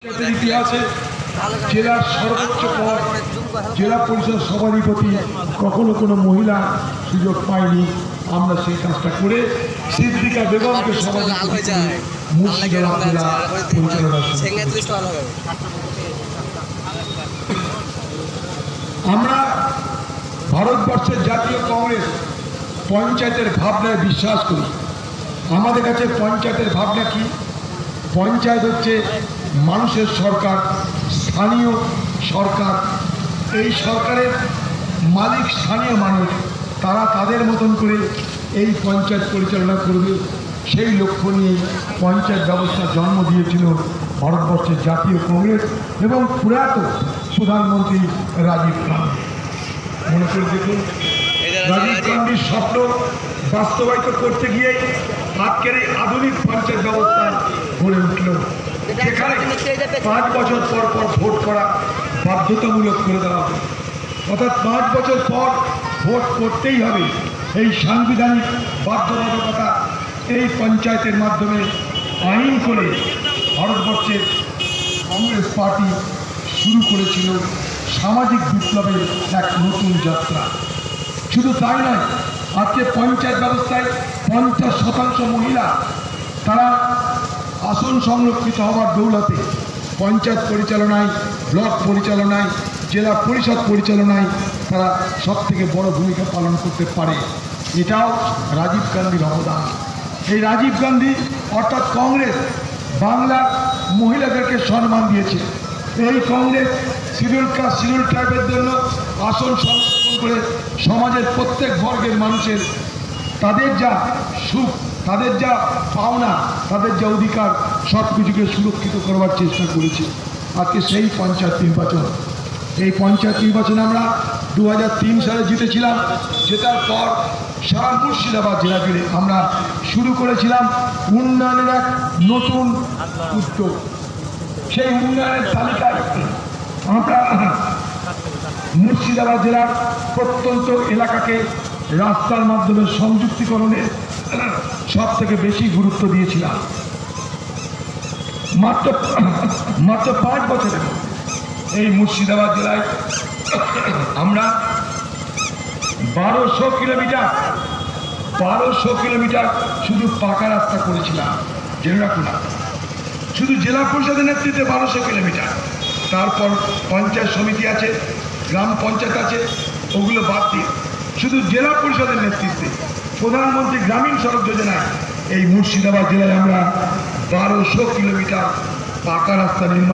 ইতিহাসে জেলার সর্বোচ্চ পদ জেলা পরিষদ সভাধিপতি কখনো কোনো মহিলা সুযোগ পায়নি। আমরা সেই কাজটা করে সিদ্দিকা বেগমকে সভাধিপতি মুর্শিদাবাদ জেলা পরিচালনা। আমরা ভারতবর্ষের জাতীয় কংগ্রেস পঞ্চায়েতের ভাবনায় বিশ্বাস করি। আমাদের কাছে পঞ্চায়েতের ভাবনা কি? পঞ্চায়েত হচ্ছে মানুষের সরকার, স্থানীয় সরকার। এই সরকারের মালিক স্থানীয় মানুষ, তারা তাদের মতন করে এই পঞ্চায়েত পরিচালনা করবে। সেই লক্ষ্য নিয়ে পঞ্চায়েত ব্যবস্থা জন্ম দিয়েছিল ভারতবর্ষের জাতীয় কংগ্রেস এবং প্রয়াত প্রধানমন্ত্রী রাজীব গান্ধী। মনে করে দেখুন, রাজীব গান্ধীর স্বপ্ন বাস্তবায়িত করতে গিয়ে আজকের এই আধুনিক পঞ্চায়েত ব্যবস্থা গড়ে উঠল, যেখানে 5 বছর পর পর ভোট করা বাধ্যতামূলক করে দেওয়া হবে। অর্থাৎ 5 বছর পর ভোট করতেই হবে। এই সাংবিধানিক বাধ্যবাধকতা এই পঞ্চায়েতের মাধ্যমে আইন করে ভারতবর্ষের কংগ্রেস পার্টি শুরু করেছিল সামাজিক বিপ্লবের এক নতুন যাত্রা। শুধু তাই নয়, আজকে পঞ্চায়েত ব্যবস্থায় 50% মহিলা, তারা আসন সংরক্ষিত হওয়ার দৌলতে পঞ্চায়েত পরিচালনায়, ব্লক পরিচালনায়, জেলা পরিষদ পরিচালনায় তারা সবথেকে বড় ভূমিকা পালন করতে পারে। এটাও রাজীব গান্ধীর অবদান। এই রাজীব গান্ধী অর্থাৎ কংগ্রেস বাংলার মহিলাদেরকে সম্মান দিয়েছে। এই কংগ্রেস শিডিউল কাস্ট, শিডিউল ট্রাইবের জন্য আসন সংরক্ষণ করে সমাজের প্রত্যেক বর্গের মানুষের তাদের যা সুখ, তাদের যা পাওনা, তাদের যা অধিকার, সব কিছুকে সুরক্ষিত করবার চেষ্টা করেছে। আজকে সেই পঞ্চায়েত নির্বাচন, এই পঞ্চায়েত নির্বাচনে আমরা 2003 সালে জিতেছিলাম। জেতার পর সারা মুর্শিদাবাদ জেলা জুড়ে আমরা শুরু করেছিলাম উন্নয়নের এক নতুন উদ্যোগ। সেই উন্নয়নের তালিকায় আমরা মুর্শিদাবাদ জেলার প্রত্যন্ত এলাকাকে রাস্তার মাধ্যমে সংযুক্তিকরণে সব থেকে বেশি গুরুত্ব দিয়েছিলাম। মাত্র 5 বছরে এই মুর্শিদাবাদ জেলায় আমরা 1200 কিলোমিটার শুধু পাকা রাস্তা করেছিলাম। জেনে রাখুন, শুধু জেলা পরিষদের নেতৃত্বে 1200 কিলোমিটার। তারপর পঞ্চায়েত সমিতি আছে, গ্রাম পঞ্চায়েত আছে, ওগুলো বাদ দিয়ে শুধু জেলা পরিষদের নেতৃত্বে প্রধানমন্ত্রী গ্রামীণ সড়ক যোজনায় এই মুর্শিদাবাদ জেলায় আমরা 1200 কিলোমিটার পাকা রাস্তা নির্মাণ